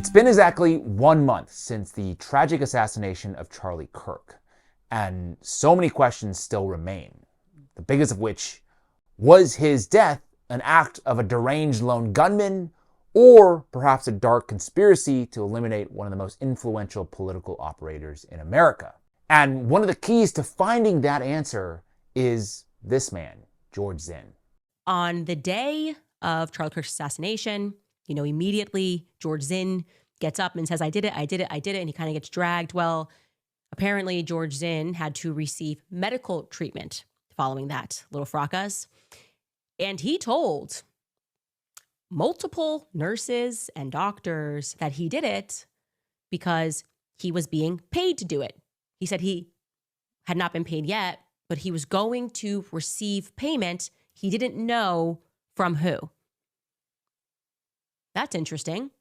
It's been exactly 1 month since the tragic assassination of Charlie Kirk, and so many questions still remain. The biggest of which, was his death an act of a deranged lone gunman, or perhaps a dark conspiracy to eliminate one of the most influential political operators in America? And one of the keys to finding that answer is this man, George Zinn. On the day of Charlie Kirk's assassination, immediately George Zinn gets up and says, I did it, and he kind of gets dragged. Well, apparently George Zinn had to receive medical treatment following that little fracas. And he told multiple nurses and doctors that he did it because he was being paid to do it. He said he had not been paid yet, but he was going to receive payment. He didn't know from who. That's interesting.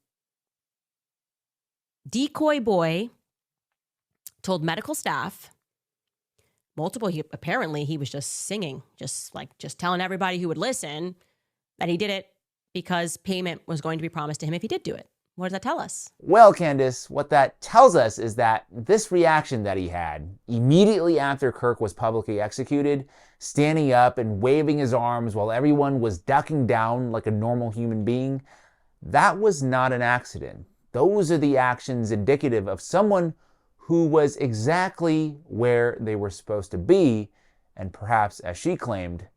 Decoy boy told medical staff, apparently he was just singing, just telling everybody who would listen that he did it because payment was going to be promised to him if he did do it. What does that tell us? Well, Candace, what that tells us is that this reaction that he had immediately after Kirk was publicly executed, standing up and waving his arms while everyone was ducking down like a normal human being, that was not an accident. Those are the actions indicative of someone who was exactly where they were supposed to be, and perhaps, as she claimed,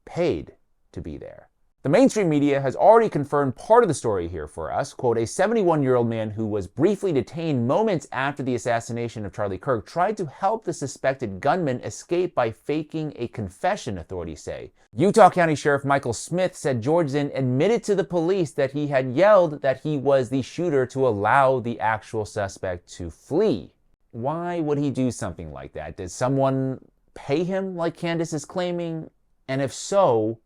paid to be there. The mainstream media has already confirmed part of the story here for us. Quote, a 71-year-old man who was briefly detained moments after the assassination of Charlie Kirk tried to help the suspected gunman escape by faking a confession, authorities say. Utah County Sheriff Michael Smith said George Zinn admitted to the police that he had yelled that he was the shooter to allow the actual suspect to flee. Why would he do something like that? Did someone pay him like Candace is claiming? And if so,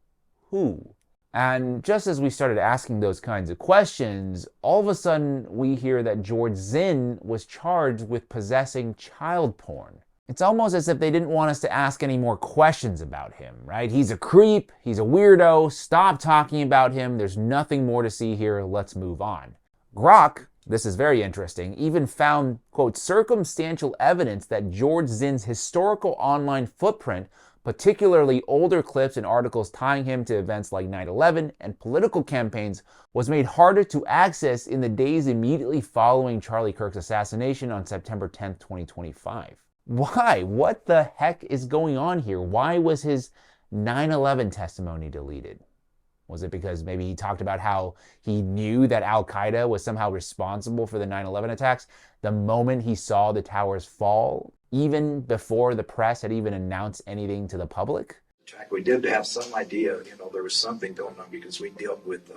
who? And just as we started asking those kinds of questions, all of a sudden we hear that George Zinn was charged with possessing child porn. It's almost as if they didn't want us to ask any more questions about him, right? He's a creep, he's a weirdo, stop talking about him, there's nothing more to see here, let's move on. Grok, this is very interesting, even found, quote, circumstantial evidence that George Zinn's historical online footprint, particularly older clips and articles tying him to events like 9/11 and political campaigns, was made harder to access in the days immediately following Charlie Kirk's assassination on September 10th, 2025. Why? What the heck is going on here? Why was his 9/11 testimony deleted? Was it because maybe he talked about how he knew that Al-Qaeda was somehow responsible for the 9/11 attacks the moment he saw the towers fall, even before the press had even announced anything to the public? Jack, we did have some idea, there was something going on because we dealt with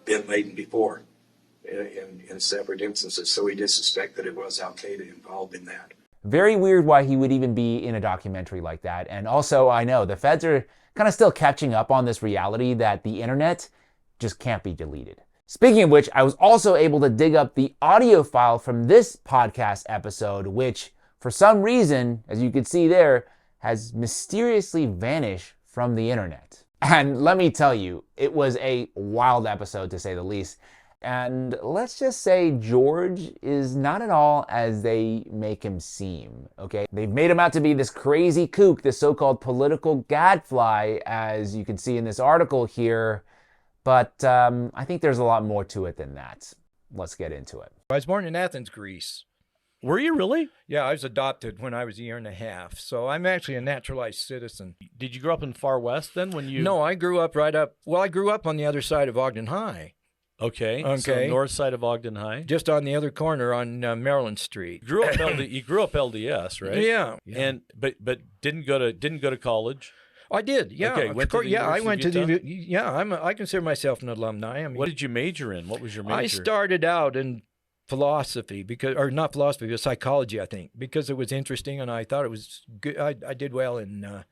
bin Laden before in separate instances, so we did suspect that it was Al-Qaeda involved in that. Very weird why he would even be in a documentary like that. And also, I know the feds are kind of still catching up on this reality that the internet just can't be deleted. Speaking of which, I was also able to dig up the audio file from this podcast episode, which for some reason, as you can see there, has mysteriously vanished from the internet. And let me tell you, it was a wild episode to say the least. And let's just say George is not at all as they make him seem, okay? They've made him out to be this crazy kook, this so-called political gadfly, as you can see in this article here. But I think there's a lot more to it than that. Let's get into it. I was born in Athens, Greece. Were you really? Yeah, I was adopted when I was a year and a half, so I'm actually a naturalized citizen. Did you grow up in Far West then when you... No, I grew up I grew up on the other side of Ogden High. Okay. So north side of Ogden High? Just on the other corner on Maryland Street. You grew up LDS, right? Yeah. But didn't go to college? I did, yeah. Okay, I went to the I consider myself an alumni. I mean, what did you major in? What was your major? I started out in philosophy not philosophy, but psychology, I think, because it was interesting and I thought it was good. I did well in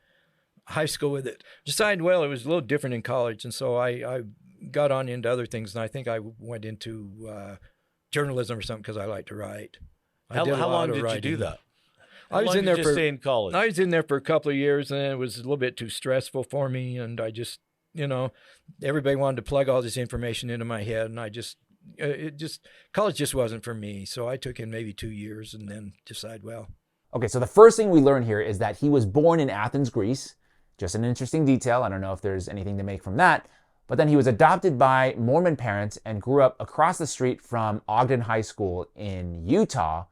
high school with it. Decided, well, it was a little different in college, and so I got on into other things, and I think I went into journalism or something because I like to write. How long did you do that? I was in there in college? I was in there for a couple of years, and it was a little bit too stressful for me, and I just everybody wanted to plug all this information into my head, and college just wasn't for me. So I took in maybe 2 years and then decided, well. Okay, so the first thing we learn here is that he was born in Athens, Greece. Just an interesting detail. I don't know if there's anything to make from that. But then he was adopted by Mormon parents and grew up across the street from Ogden High School in Utah.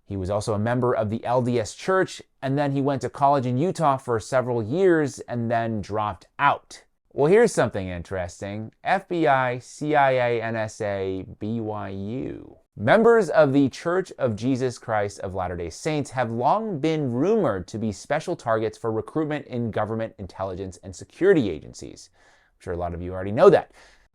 He was also a member of the LDS Church, and then he went to college in Utah for several years and then dropped out. Well, here's something interesting. FBI, CIA, NSA, BYU. Members of the Church of Jesus Christ of Latter-day Saints have long been rumored to be special targets for recruitment in government intelligence and security agencies. I'm sure a lot of you already know that.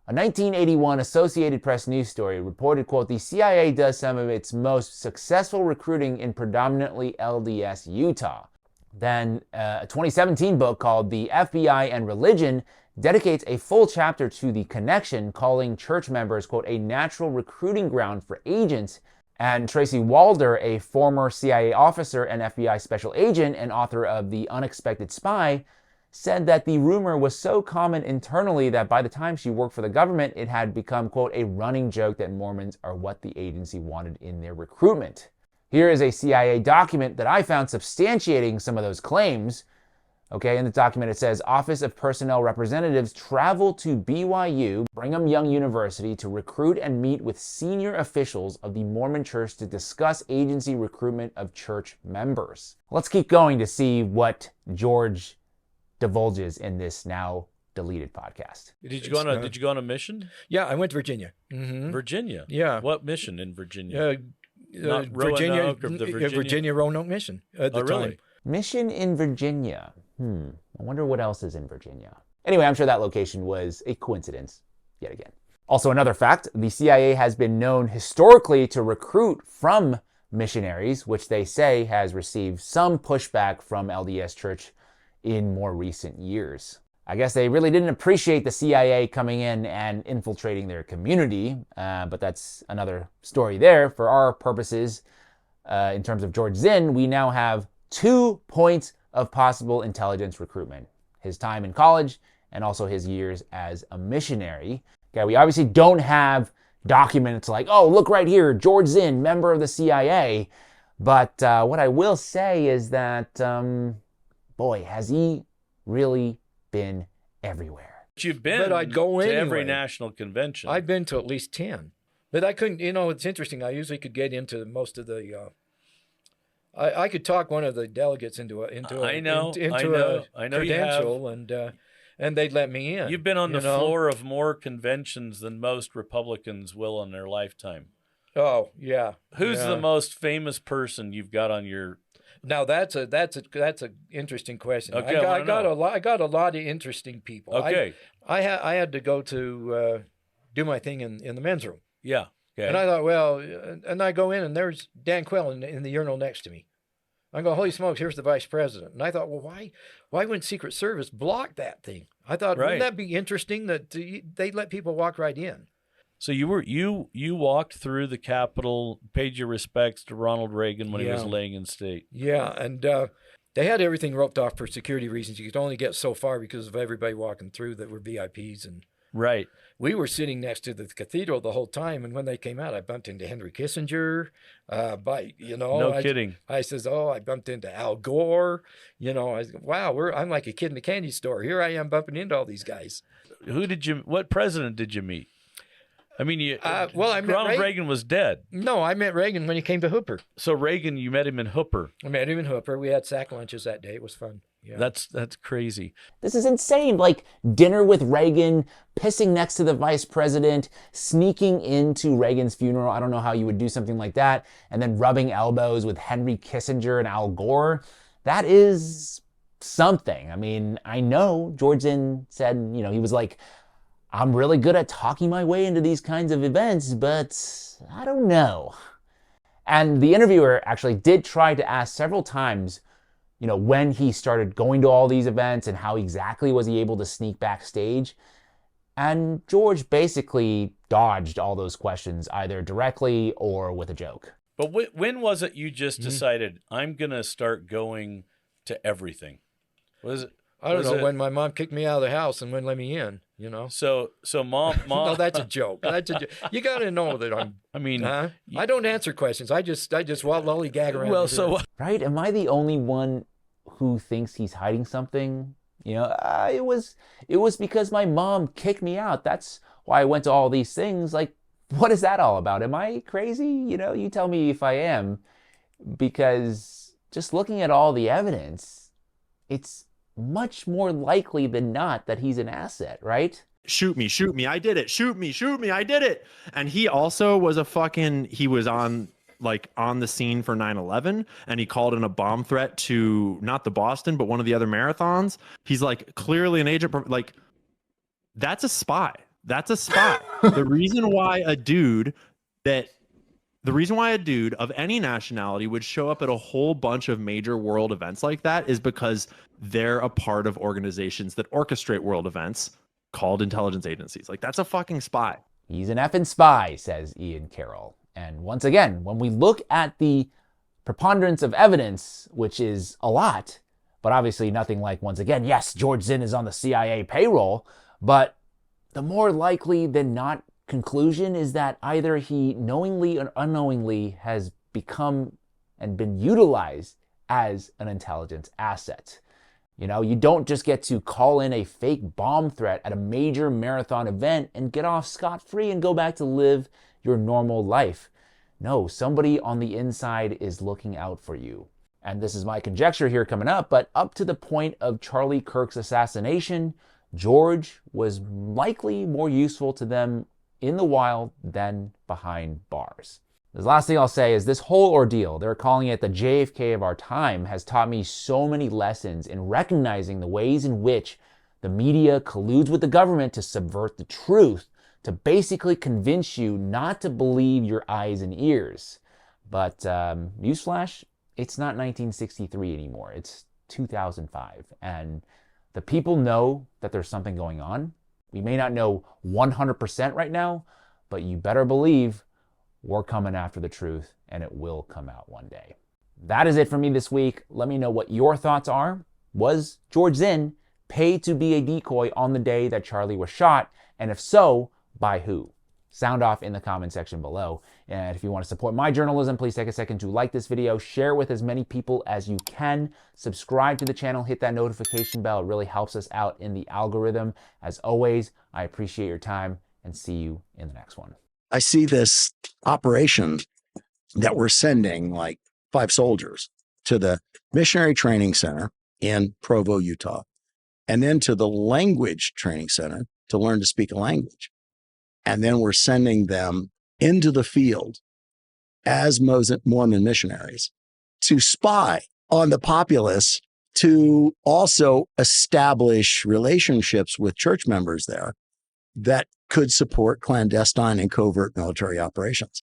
A 1981 Associated Press news story reported, quote, the CIA does some of its most successful recruiting in predominantly LDS Utah. Then a 2017 book called The FBI and Religion dedicates a full chapter to the connection, calling church members, quote, a natural recruiting ground for agents. And Tracy Walder, a former CIA officer and FBI special agent and author of The Unexpected Spy, said that the rumor was so common internally that by the time she worked for the government, it had become, quote, a running joke that Mormons are what the agency wanted in their recruitment. Here is a CIA document that I found substantiating some of those claims. Okay, in the document it says, Office of Personnel Representatives travel to BYU, Brigham Young University, to recruit and meet with senior officials of the Mormon Church to discuss agency recruitment of church members. Let's keep going to see what George divulges in this now deleted podcast. Did you go on a mission? Yeah, I went to Virginia. Mm-hmm. Virginia? Yeah. What mission in Virginia? Virginia Roanoke mission at the time. Really? Mission in Virginia. I wonder what else is in Virginia. Anyway, I'm sure that location was a coincidence yet again. Also, another fact, the CIA has been known historically to recruit from missionaries, which they say has received some pushback from LDS Church in more recent years. I guess they really didn't appreciate the CIA coming in and infiltrating their community, but that's another story there. For our purposes, in terms of George Zinn, we now have 2 points of possible intelligence recruitment: his time in college and also his years as a missionary. Okay, we obviously don't have documents like, oh, look right here, George Zinn, member of the CIA. But what I will say is that, boy, has he really been everywhere. But you've been but I'd go to anyway. every national convention. I've been to at least 10. But I couldn't, it's interesting. I usually could get into most of the... I could talk one of the delegates into a credential, and they'd let me in. You've been on the floor of more conventions than most Republicans will in their lifetime. Oh yeah. Who's the most famous person you've got on your? Now that's a interesting question. Okay, I got a lot of interesting people. Okay. I had to go to do my thing in the men's room. Yeah. Okay. And I thought, well, and I go in and there's Dan Quell in the urinal next to me. I go, holy smokes, here's the vice president. And I thought, well, why wouldn't Secret Service block that thing? I thought, wouldn't that be interesting that they let people walk right in? So you walked through the Capitol, paid your respects to Ronald Reagan when he was laying in state. Yeah, and they had everything roped off for security reasons. You could only get so far because of everybody walking through that were VIPs and. Right. We were sitting next to the cathedral the whole time, and when they came out, I bumped into Henry Kissinger. No kidding. I says, I bumped into Al Gore. Wow, I'm like a kid in a candy store. Here I am bumping into all these guys. What president did you meet? I mean, I met Ronald Reagan was dead. No, I met Reagan when he came to Hooper. So Reagan, you met him in Hooper. I met him in Hooper. We had sack lunches that day. It was fun. Yeah. That's crazy. This is insane. Like dinner with Reagan, pissing next to the vice president, sneaking into Reagan's funeral. I don't know how you would do something like that. And then rubbing elbows with Henry Kissinger and Al Gore. That is something. I mean, I know George Zinn said, he was like, I'm really good at talking my way into these kinds of events, but I don't know. And the interviewer actually did try to ask several times, when he started going to all these events and how exactly was he able to sneak backstage. And George basically dodged all those questions, either directly or with a joke. But when was it you just decided, I'm going to start going to everything? Was it? I don't Was know, it- when my mom kicked me out of the house and wouldn't let me in, you know? So mom. No, that's a joke. That's a joke. You got to know that I'm, I mean, huh? I don't answer questions. I just lollygag around. well, the so room. Right? Am I the only one who thinks he's hiding something? You know, it was because my mom kicked me out. That's why I went to all these things. Like, what is that all about? Am I crazy? You know, you tell me if I am, because just looking at all the evidence, it's much more likely than not that he's an asset, right? Shoot me, I did it. Shoot me, I did it. And he also was he was on the scene for 9/11, and he called in a bomb threat to not the Boston, but one of the other marathons. He's like clearly an agent. Like, that's a spy. The reason why a dude of any nationality would show up at a whole bunch of major world events like that is because they're a part of organizations that orchestrate world events called intelligence agencies. Like, that's a fucking spy. He's an effing spy, says Ian Carroll. And once again, when we look at the preponderance of evidence, which is a lot, but obviously nothing like, once again, yes, George Zinn is on the CIA payroll, but the more likely than not conclusion is that either he knowingly or unknowingly has become and been utilized as an intelligence asset. You know, you don't just get to call in a fake bomb threat at a major marathon event and get off scot-free and go back to live your normal life. No, somebody on the inside is looking out for you. And this is my conjecture here coming up, but up to the point of Charlie Kirk's assassination, George was likely more useful to them in the wild than behind bars. The last thing I'll say is this whole ordeal, they're calling it the JFK of our time, has taught me so many lessons in recognizing the ways in which the media colludes with the government to subvert the truth, to basically convince you not to believe your eyes and ears. But newsflash, it's not 1963 anymore. It's 2005. And the people know that there's something going on. We may not know 100% right now, but you better believe we're coming after the truth, and it will come out one day. That is it for me this week. Let me know what your thoughts are. Was George Zinn paid to be a decoy on the day that Charlie was shot? And if so, by who? Sound off in the comment section below. And if you want to support my journalism, please take a second to like this video, share it with as many people as you can, subscribe to the channel, hit that notification bell. It really helps us out in the algorithm. As always, I appreciate your time and see you in the next one. I see this operation that we're sending like 5 soldiers to the Missionary Training Center in Provo, Utah, and then to the Language Training Center to learn to speak a language. And then we're sending them into the field as Mormon missionaries to spy on the populace, to also establish relationships with church members there that could support clandestine and covert military operations.